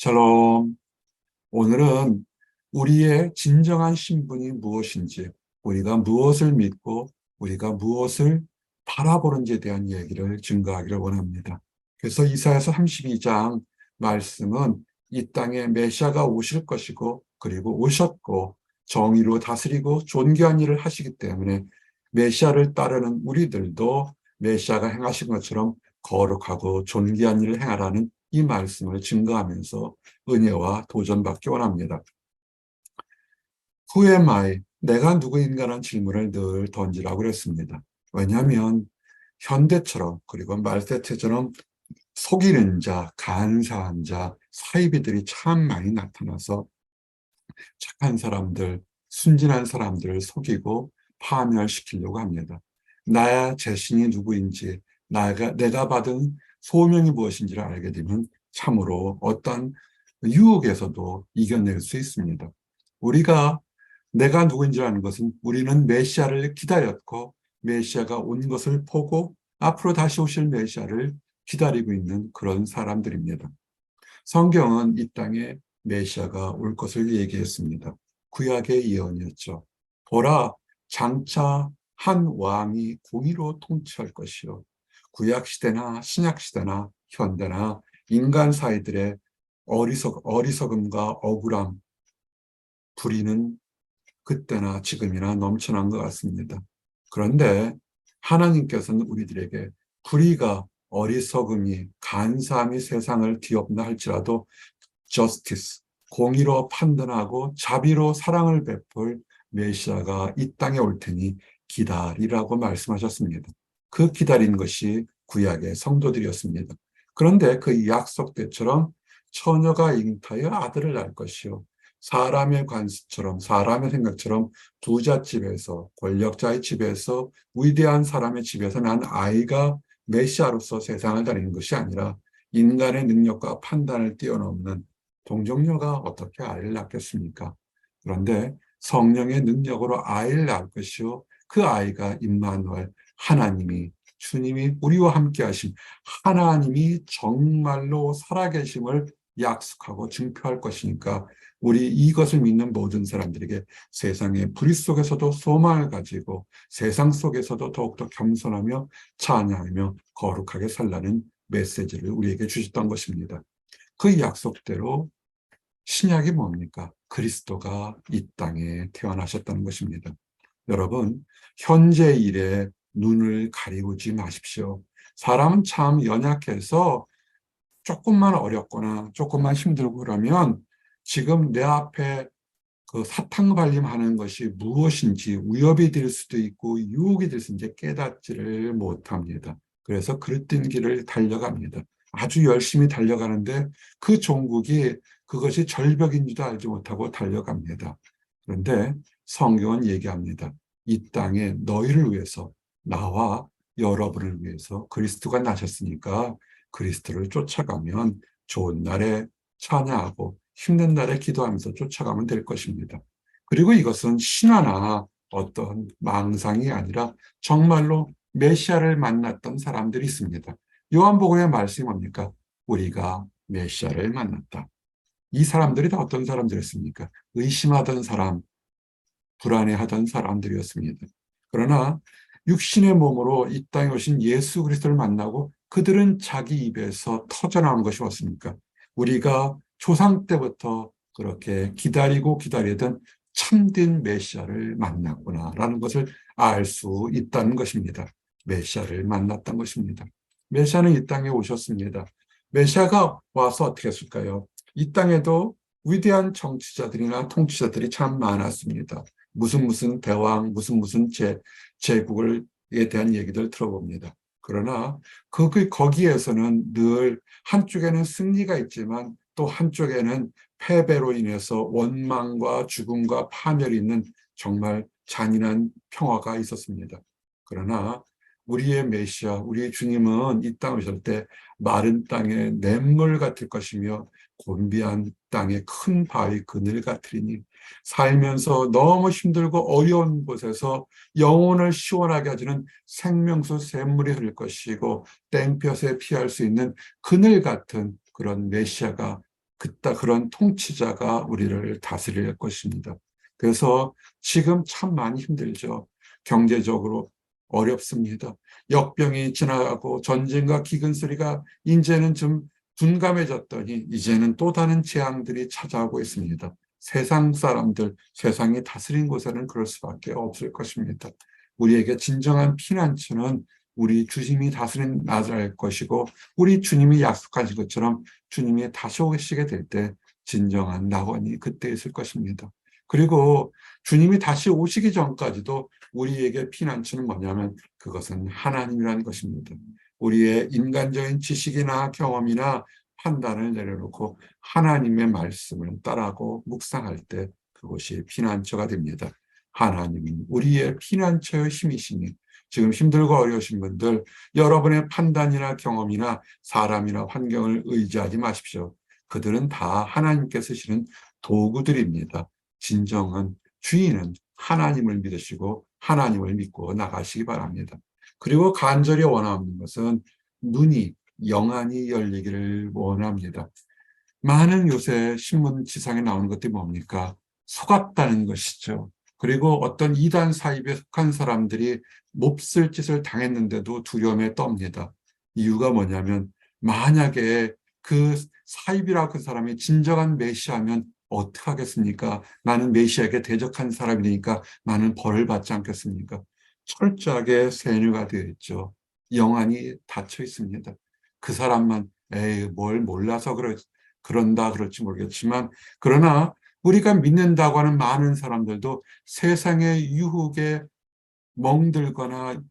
샬롬. 오늘은 우리의 진정한 신분이 무엇인지, 우리가 무엇을 믿고 우리가 무엇을 바라보는지에 대한 얘기를 증거하기를 원합니다. 그래서 이사야서 32장 말씀은 이 땅에 메시아가 오실 것이고, 그리고 오셨고 정의로 다스리고 존귀한 일을 하시기 때문에 메시아를 따르는 우리들도 메시아가 행하신 것처럼 거룩하고 존귀한 일을 행하라는 이 말씀을 증거하면서 은혜와 도전받기 원합니다. Who am I? 내가 누구인가라는 질문을 늘 던지라고 그랬습니다. 왜냐하면 현대처럼, 그리고 말세트처럼 속이는 자, 간사한 자, 사이비들이 참 많이 나타나서 착한 사람들, 순진한 사람들을 속이고 파멸시키려고 합니다. 나야 자신이 누구인지, 내가 받은 소명이 무엇인지를 알게 되면 참으로 어떤 유혹에서도 이겨낼 수 있습니다. 우리가 내가 누구인지 아는 것은 우리는 메시아를 기다렸고, 메시아가 온 것을 보고 앞으로 다시 오실 메시아를 기다리고 있는 그런 사람들입니다. 성경은 이 땅에 메시아가 올 것을 얘기했습니다. 구약의 예언이었죠. 보라, 장차 한 왕이 공의로 통치할 것이요. 구약 시대나 신약 시대나 현대나 인간 사이들의 어리석음과 억울함, 불의는 그때나 지금이나 넘쳐난 것 같습니다. 그런데 하나님께서는 우리들에게 불의가, 어리석음이, 간사함이 세상을 뒤엎나 할지라도 justice, 공의로 판단하고 자비로 사랑을 베풀 메시아가 이 땅에 올 테니 기다리라고 말씀하셨습니다. 그 기다린 것이 구약의 성도들이었습니다. 그런데 그 약속 때처럼 처녀가 잉타여 아들을 낳을 것이요, 사람의 관습처럼, 사람의 생각처럼 부잣집에서, 권력자의 집에서, 위대한 사람의 집에서 난 아이가 메시아로서 세상을 다니는 것이 아니라 인간의 능력과 판단을 뛰어넘는 동정녀가 어떻게 아이를 낳겠습니까? 그런데 성령의 능력으로 아이를 낳을 것이요, 그 아이가 임마누엘, 하나님이, 주님이 우리와 함께 하신 하나님이 정말로 살아계심을 약속하고 증표할 것이니까 우리 이것을 믿는 모든 사람들에게 세상의 불의 속에서도 소망을 가지고 세상 속에서도 더욱더 겸손하며 찬양하며 거룩하게 살라는 메시지를 우리에게 주셨던 것입니다. 그 약속대로 신약이 뭡니까? 그리스도가 이 땅에 태어나셨다는 것입니다. 여러분, 현재 일에 눈을 가리우지 마십시오. 사람은 참 연약해서 조금만 어렵거나 조금만 힘들고 그러면 지금 내 앞에 그 사탕발림하는 것이 무엇인지 위협이 될 수도 있고 유혹이 될 수 있는지 깨닫지를 못합니다. 그래서 그릇된 길을 달려갑니다. 아주 열심히 달려가는데 그 종국이 그것이 절벽인지도 알지 못하고 달려갑니다. 그런데 성경은 얘기합니다. 이 땅에 너희를 위해서, 나와 여러분을 위해서 그리스도가 나셨으니까 그리스도를 쫓아가면 좋은 날에 찬양하고 힘든 날에 기도하면서 쫓아가면 될 것입니다. 그리고 이것은 신화나 어떤 망상이 아니라 정말로 메시아를 만났던 사람들이 있습니다. 요한복음의 말씀이 뭡니까? 우리가 메시아를 만났다. 이 사람들이 다 어떤 사람들이었습니까? 의심하던 사람, 불안해하던 사람들이었습니다. 그러나 육신의 몸으로 이 땅에 오신 예수 그리스도를 만나고 그들은 자기 입에서 터져나오는 것이 왔습니까? 우리가 조상 때부터 그렇게 기다리고 기다리던 참된 메시아를 만났구나라는 것을 알 수 있다는 것입니다. 메시아를 만났던 것입니다. 메시아는 이 땅에 오셨습니다. 메시아가 와서 어떻게 했을까요? 이 땅에도 위대한 정치자들이나 통치자들이 참 많았습니다. 무슨 대왕, 무슨 제국에 대한 얘기들 들어봅니다. 그러나 거기에서는 늘 한쪽에는 승리가 있지만 또 한쪽에는 패배로 인해서 원망과 죽음과 파멸이 있는 정말 잔인한 평화가 있었습니다. 그러나 우리의 메시아, 우리의 주님은 이 땅에 오실 때 마른 땅에 냇물 같을 것이며 곤비한 땅에 큰 바위 그늘 같으리니, 살면서 너무 힘들고 어려운 곳에서 영혼을 시원하게 해주는 생명수 샘물이 흐를 것이고 땡볕에 피할 수 있는 그늘 같은 그런 메시아가 그런 통치자가 우리를 다스릴 것입니다. 그래서 지금 참 많이 힘들죠. 경제적으로 어렵습니다. 역병이 지나가고 전쟁과 기근 소리가 이제는 좀 둔감해졌더니 이제는 또 다른 재앙들이 찾아오고 있습니다. 세상 사람들, 세상이 다스린 곳에는 그럴 수밖에 없을 것입니다. 우리에게 진정한 피난처는 우리 주님이 다스린 나라일 것이고, 우리 주님이 약속하신 것처럼 주님이 다시 오시게 될 때 진정한 낙원이 그때 있을 것입니다. 그리고 주님이 다시 오시기 전까지도 우리에게 피난처는 뭐냐면 그것은 하나님이라는 것입니다. 우리의 인간적인 지식이나 경험이나 판단을 내려놓고 하나님의 말씀을 따라하고 묵상할 때 그것이 피난처가 됩니다. 하나님은 우리의 피난처의 힘이시니 지금 힘들고 어려우신 분들, 여러분의 판단이나 경험이나 사람이나 환경을 의지하지 마십시오. 그들은 다 하나님께 쓰시는 도구들입니다. 진정한 주인은 하나님을 믿으시고 하나님을 믿고 나가시기 바랍니다. 그리고 간절히 원하는 것은 눈이 영안이 열리기를 원합니다. 많은 요새 신문 지상에 나오는 것들이 뭡니까? 속았다는 것이죠. 그리고 어떤 이단 사입에 속한 사람들이 몹쓸 짓을 당했는데도 두려움에 떱니다. 이유가 뭐냐면 만약에 그 사입이라 그 사람이 진정한 메시아면 어떻게 하겠습니까? 나는 메시아에게 대적한 사람이니까 나는 벌을 받지 않겠습니까? 철저하게 세뇌가 되어 있죠. 영안이 닫혀 있습니다. 그 사람만 에이 뭘 몰라서 그런다 그럴지 모르겠지만, 그러나 우리가 믿는다고 하는 많은 사람들도 세상의 유혹에 멍들거나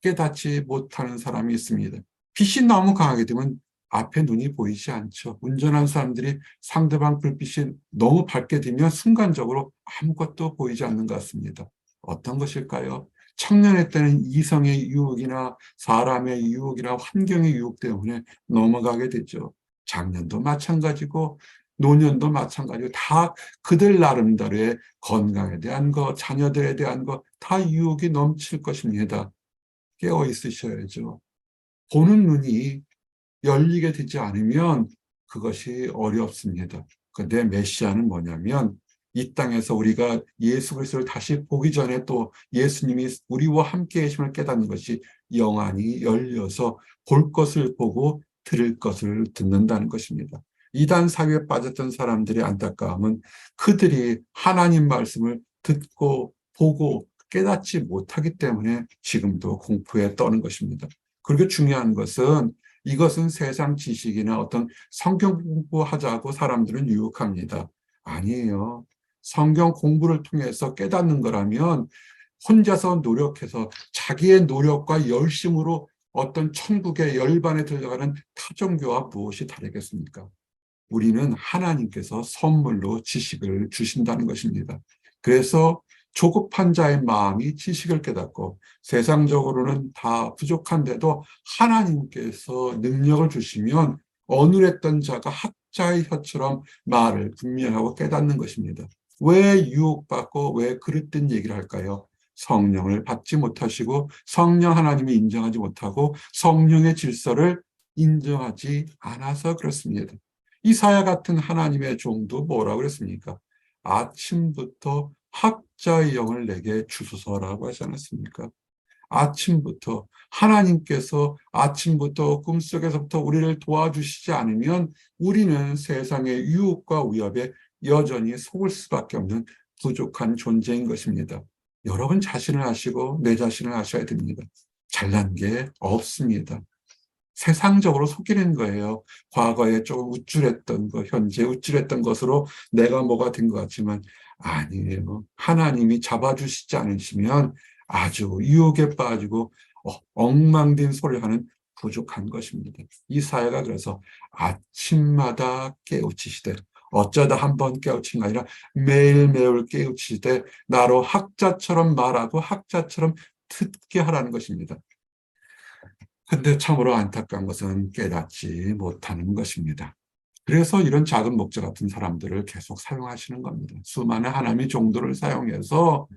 깨닫지 못하는 사람이 있습니다. 빛이 너무 강하게 되면 앞에 눈이 보이지 않죠. 운전하는 사람들이 상대방 불빛이 너무 밝게 되면 순간적으로 아무것도 보이지 않는 것 같습니다. 어떤 것일까요? 청년의 때는 이성의 유혹이나 사람의 유혹이나 환경의 유혹 때문에 넘어가게 되죠. 장년도 마찬가지고 노년도 마찬가지고 다 그들 나름대로의 건강에 대한 것, 자녀들에 대한 것 다 유혹이 넘칠 것입니다. 깨어 있으셔야죠. 보는 눈이 열리게 되지 않으면 그것이 어렵습니다. 근데 메시아는 뭐냐면 이 땅에서 우리가 예수 그리스도를 다시 보기 전에 또 예수님이 우리와 함께 계심을 깨닫는 것이 영안이 열려서 볼 것을 보고 들을 것을 듣는다는 것입니다. 이단 사회에 빠졌던 사람들의 안타까움은 그들이 하나님 말씀을 듣고 보고 깨닫지 못하기 때문에 지금도 공포에 떠는 것입니다. 그리고 중요한 것은 이것은 세상 지식이나 어떤 성경 공부하자고 사람들은 유혹합니다. 아니에요. 성경 공부를 통해서 깨닫는 거라면 혼자서 노력해서 자기의 노력과 열심으로 어떤 천국의 열반에 들어가는 타종교와 무엇이 다르겠습니까? 우리는 하나님께서 선물로 지식을 주신다는 것입니다. 그래서 조급한 자의 마음이 지식을 깨닫고 세상적으로는 다 부족한데도 하나님께서 능력을 주시면 어눌했던 자가 학자의 혀처럼 말을 분명하고 깨닫는 것입니다. 왜 유혹받고 왜 그릇된 얘기를 할까요? 성령을 받지 못하시고 성령 하나님이 인정하지 못하고 성령의 질서를 인정하지 않아서 그렇습니다. 이사야 같은 하나님의 종도 뭐라고 그랬습니까? 아침부터 학자의 영을 내게 주소서라고 하지 않았습니까? 아침부터 하나님께서 아침부터 꿈속에서부터 우리를 도와주시지 않으면 우리는 세상의 유혹과 위협에 여전히 속을 수밖에 없는 부족한 존재인 것입니다. 여러분 자신을 아시고 내 자신을 아셔야 됩니다. 잘난 게 없습니다. 세상적으로 속이는 거예요. 과거에 조금 우쭐했던 것, 현재 우쭐했던 것으로 내가 뭐가 된 것 같지만 아니에요. 하나님이 잡아주시지 않으시면 아주 유혹에 빠지고 엉망된 소리를 하는 부족한 것입니다. 이 사회가 그래서 아침마다 깨우치시되 어쩌다 한 번 깨우친 게 아니라 매일매일 깨우치시되 나로 학자처럼 말하고 학자처럼 듣게 하라는 것입니다. 근데 참으로 안타까운 것은 깨닫지 못하는 것입니다. 그래서 이런 작은 목자 같은 사람들을 계속 사용하시는 겁니다. 수많은 하나님의 종들을 사용해서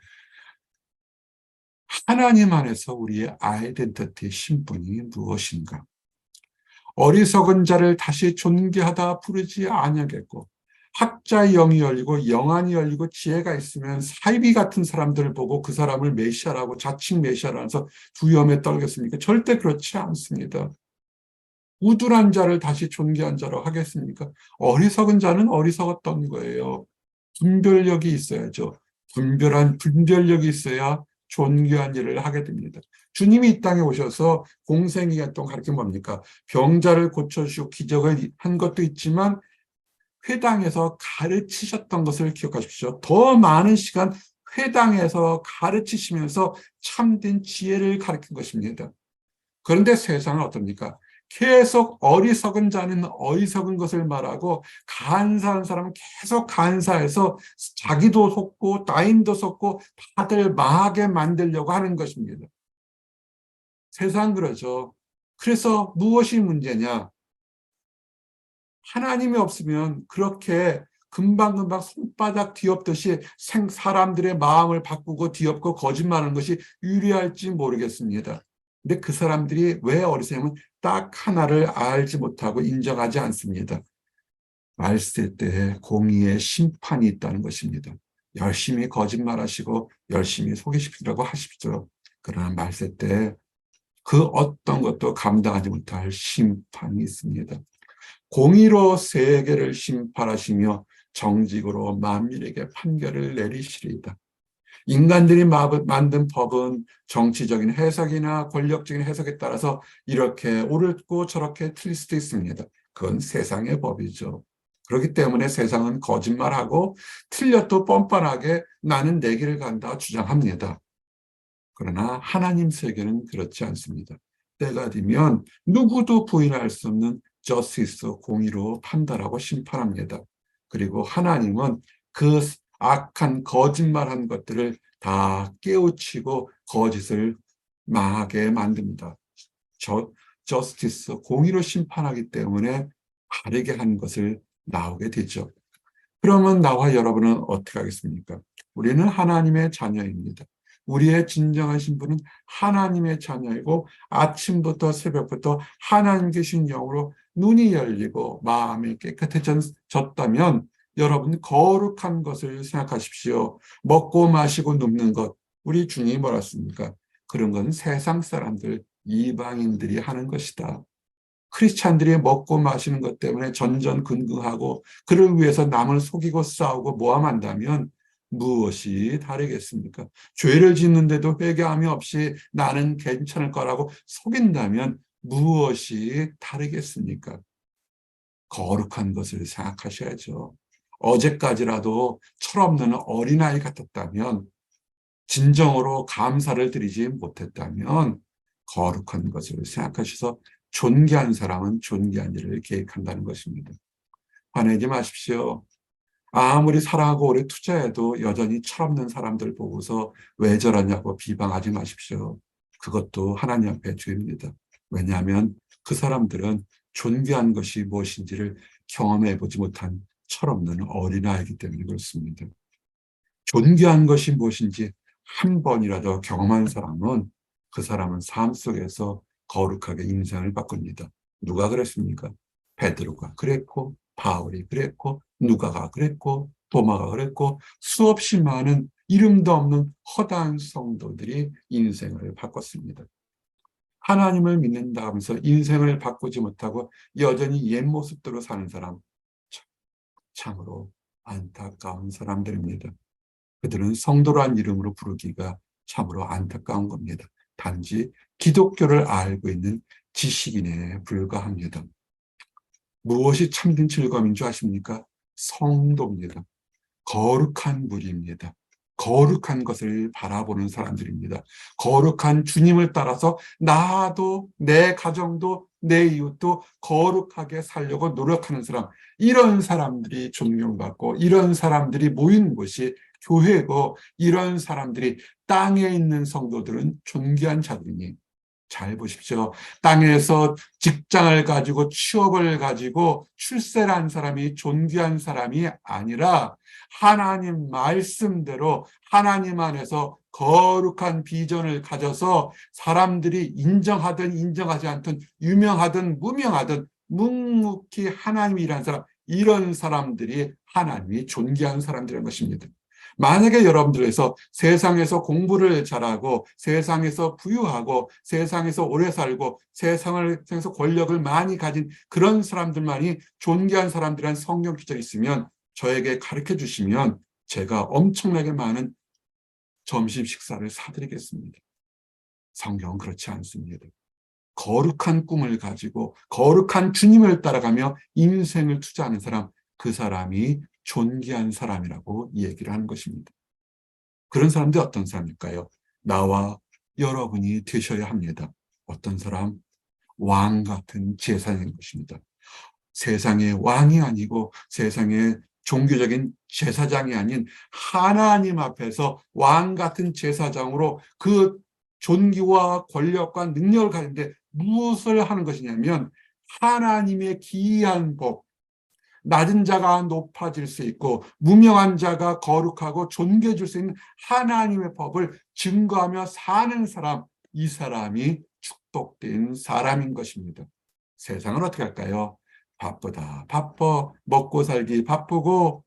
하나님 안에서 우리의 아이덴티티 신분이 무엇인가? 어리석은 자를 다시 존귀하다 부르지 아니하겠고 학자의 영이 열리고 영안이 열리고 지혜가 있으면 사이비 같은 사람들을 보고 그 사람을 메시아라고 자칭 메시아라면서 두려움에 떨겠습니까? 절대 그렇지 않습니다. 우둔한 자를 다시 존귀한 자로 하겠습니까? 어리석은 자는 어리석었던 거예요. 분별력이 있어야죠. 분별력이 있어야 존귀한 일을 하게 됩니다. 주님이 이 땅에 오셔서 공생애가 동안 가르친 뭡니까? 병자를 고쳐주시고 기적을 한 것도 있지만 회당에서 가르치셨던 것을 기억하십시오. 더 많은 시간 회당에서 가르치시면서 참된 지혜를 가르친 것입니다. 그런데 세상은 어떻습니까? 계속 어리석은 자는 어리석은 것을 말하고 간사한 사람은 계속 간사해서 자기도 속고 따인도 속고 다들 망하게 만들려고 하는 것입니다. 세상 그러죠. 그래서 무엇이 문제냐? 하나님이 없으면 그렇게 금방금방 손바닥 뒤엎듯이 사람들의 마음을 바꾸고 뒤엎고 거짓말하는 것이 유리할지 모르겠습니다. 근데 그 사람들이 왜 어리석냐면 딱 하나를 알지 못하고 인정하지 않습니다. 말세 때에 공의의 심판이 있다는 것입니다. 열심히 거짓말하시고 열심히 속이시라고 하십시오. 그러나 말세 때 그 어떤 것도 감당하지 못할 심판이 있습니다. 공의로 세계를 심판하시며 정직으로 만민에게 판결을 내리시리이다. 인간들이 만든 법은 정치적인 해석이나 권력적인 해석에 따라서 이렇게 옳고 저렇게 틀릴 수도 있습니다. 그건 세상의 법이죠. 그렇기 때문에 세상은 거짓말하고 틀려도 뻔뻔하게 나는 내 길을 간다 주장합니다. 그러나 하나님 세계는 그렇지 않습니다. 때가 되면 누구도 부인할 수 없는 저스티스, 공의로 판단하고 심판합니다. 그리고 하나님은 그 악한 거짓말한 것들을 다 깨우치고 거짓을 망하게 만듭니다. 저스티스, 공의로 심판하기 때문에 바르게 한 것을 나오게 되죠. 그러면 나와 여러분은 어떻게 하겠습니까? 우리는 하나님의 자녀입니다. 우리의 진정한 신분은 하나님의 자녀이고 아침부터 새벽부터 하나님 계신 영으로 눈이 열리고 마음이 깨끗해졌다면 여러분 거룩한 것을 생각하십시오. 먹고 마시고 눕는 것, 우리 주님이 뭐라 했습니까? 그런 건 세상 사람들, 이방인들이 하는 것이다. 크리스찬들이 먹고 마시는 것 때문에 전전긍긍하고 그를 위해서 남을 속이고 싸우고 모함한다면 무엇이 다르겠습니까? 죄를 짓는데도 회개함이 없이 나는 괜찮을 거라고 속인다면 무엇이 다르겠습니까? 거룩한 것을 생각하셔야죠. 어제까지라도 철없는 어린아이 같았다면, 진정으로 감사를 드리지 못했다면 거룩한 것을 생각하셔서 존귀한 사람은 존귀한 일을 계획한다는 것입니다. 화내지 마십시오. 아무리 사랑하고 오래 투자해도 여전히 철없는 사람들 보고서 왜 저러냐고 비방하지 마십시오. 그것도 하나님 앞에 죄입니다. 왜냐하면 그 사람들은 존귀한 것이 무엇인지를 경험해보지 못한 철없는 어린아이이기 때문에 그렇습니다. 존귀한 것이 무엇인지 한 번이라도 경험한 사람은 그 사람은 삶 속에서 거룩하게 인생을 바꿉니다. 누가 그랬습니까? 베드로가 그랬고, 바울이 그랬고, 누가가 그랬고, 도마가 그랬고, 수없이 많은 이름도 없는 허다한 성도들이 인생을 바꿨습니다. 하나님을 믿는다 하면서 인생을 바꾸지 못하고 여전히 옛 모습대로 사는 사람, 참으로 안타까운 사람들입니다. 그들은 성도란 이름으로 부르기가 참으로 안타까운 겁니다. 단지 기독교를 알고 있는 지식인에 불과합니다. 무엇이 참된 즐거움인 줄 아십니까? 성도입니다. 거룩한 무리입니다. 거룩한 것을 바라보는 사람들입니다. 거룩한 주님을 따라서 나도 내 가정도 내 이웃도 거룩하게 살려고 노력하는 사람, 이런 사람들이 존경받고 이런 사람들이 모이는 곳이 교회고, 이런 사람들이 땅에 있는 성도들은 존귀한 자들이니 잘 보십시오. 땅에서 직장을 가지고 취업을 가지고 출세를 한 사람이 존귀한 사람이 아니라 하나님 말씀대로 하나님 안에서 거룩한 비전을 가져서 사람들이 인정하든 인정하지 않든 유명하든 무명하든 묵묵히 하나님이라는 사람, 이런 사람들이 하나님이 존귀한 사람들인 것입니다. 만약에 여러분들에서 세상에서 공부를 잘하고 세상에서 부유하고 세상에서 오래 살고 세상에서 권력을 많이 가진 그런 사람들만이 존귀한 사람들이란 성경 기절이 있으면 저에게 가르쳐 주시면 제가 엄청나게 많은 점심 식사를 사드리겠습니다. 성경은 그렇지 않습니다. 거룩한 꿈을 가지고 거룩한 주님을 따라가며 인생을 투자하는 사람, 그 사람이 존귀한 사람이라고 얘기를 하는 것입니다. 그런 사람들이 어떤 사람일까요? 나와 여러분이 되셔야 합니다. 어떤 사람? 왕 같은 제사장인 것입니다. 세상의 왕이 아니고 세상의 종교적인 제사장이 아닌 하나님 앞에서 왕 같은 제사장으로 그 존귀와 권력과 능력을 가지는데 무엇을 하는 것이냐면 하나님의 기이한 법, 낮은 자가 높아질 수 있고 무명한 자가 거룩하고 존귀해질 수 있는 하나님의 법을 증거하며 사는 사람, 이 사람이 축복된 사람인 것입니다. 세상은 어떻게 할까요? 바쁘다. 바빠. 먹고 살기 바쁘고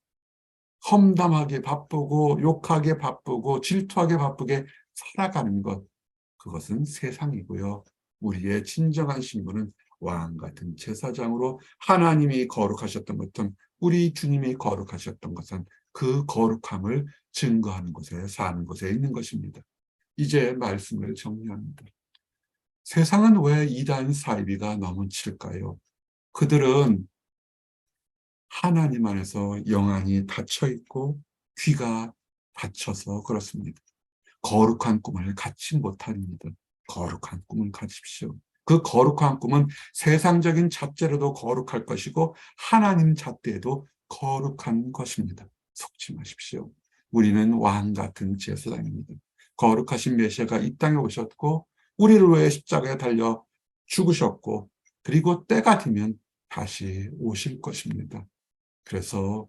험담하기 바쁘고 욕하기 바쁘고 질투하기 바쁘게 살아가는 것. 그것은 세상이고요. 우리의 진정한 신분은 왕 같은 제사장으로 하나님이 거룩하셨던 것은 우리 주님이 거룩하셨던 것은 그 거룩함을 증거하는 곳에 사는 곳에 있는 것입니다. 이제 말씀을 정리합니다. 세상은 왜 이단 사이비가 넘칠까요? 그들은 하나님 안에서 영안이 닫혀 있고 귀가 닫혀서 그렇습니다. 거룩한 꿈을 갖지 못합니다. 거룩한 꿈을 가집시오. 그 거룩한 꿈은 세상적인 잣대로도 거룩할 것이고 하나님 잣대에도 거룩한 것입니다. 속지 마십시오. 우리는 왕 같은 제사장입니다. 거룩하신 메시아가 이 땅에 오셨고 우리를 위해 십자가에 달려 죽으셨고 그리고 때가 되면 다시 오실 것입니다. 그래서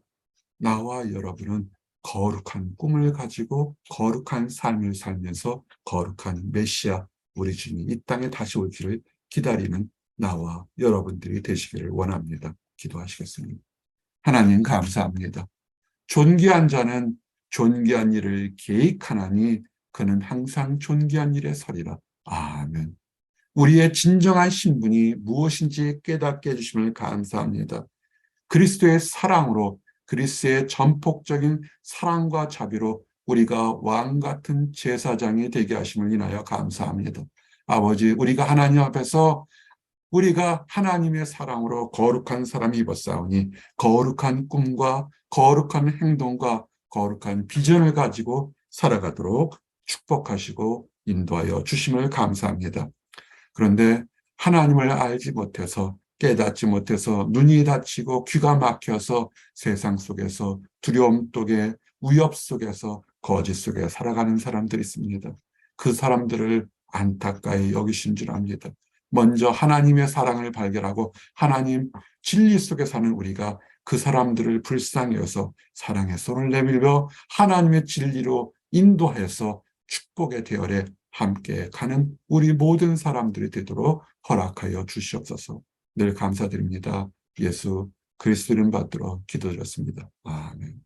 나와 여러분은 거룩한 꿈을 가지고 거룩한 삶을 살면서 거룩한 메시아 우리 주님 이 땅에 다시 오기를 기다리는 나와 여러분들이 되시기를 원합니다. 기도하시겠습니다. 하나님 감사합니다. 존귀한 자는 존귀한 일을 계획하나니 그는 항상 존귀한 일에 서리라. 아멘. 우리의 진정한 신분이 무엇인지 깨닫게 해주심을 감사합니다. 그리스도의 사랑으로 그리스도의 전폭적인 사랑과 자비로 우리가 왕 같은 제사장이 되게 하심을 인하여 감사합니다. 아버지, 우리가 하나님 앞에서 우리가 하나님의 사랑으로 거룩한 사람이 입었사오니 거룩한 꿈과 거룩한 행동과 거룩한 비전을 가지고 살아가도록 축복하시고 인도하여 주심을 감사합니다. 그런데 하나님을 알지 못해서 깨닫지 못해서 눈이 닫히고 귀가 막혀서 세상 속에서 두려움 속에 위협 속에서 거짓 속에 살아가는 사람들이 있습니다. 그 사람들을 안타까이 여기신 줄 압니다. 먼저 하나님의 사랑을 발견하고 하나님 진리 속에 사는 우리가 그 사람들을 불쌍히 여서 사랑의 손을 내밀며 하나님의 진리로 인도해서 축복의 대열에 함께 가는 우리 모든 사람들이 되도록 허락하여 주시옵소서. 늘 감사드립니다. 예수 그리스도 이름 받들어 기도드렸습니다. 아멘.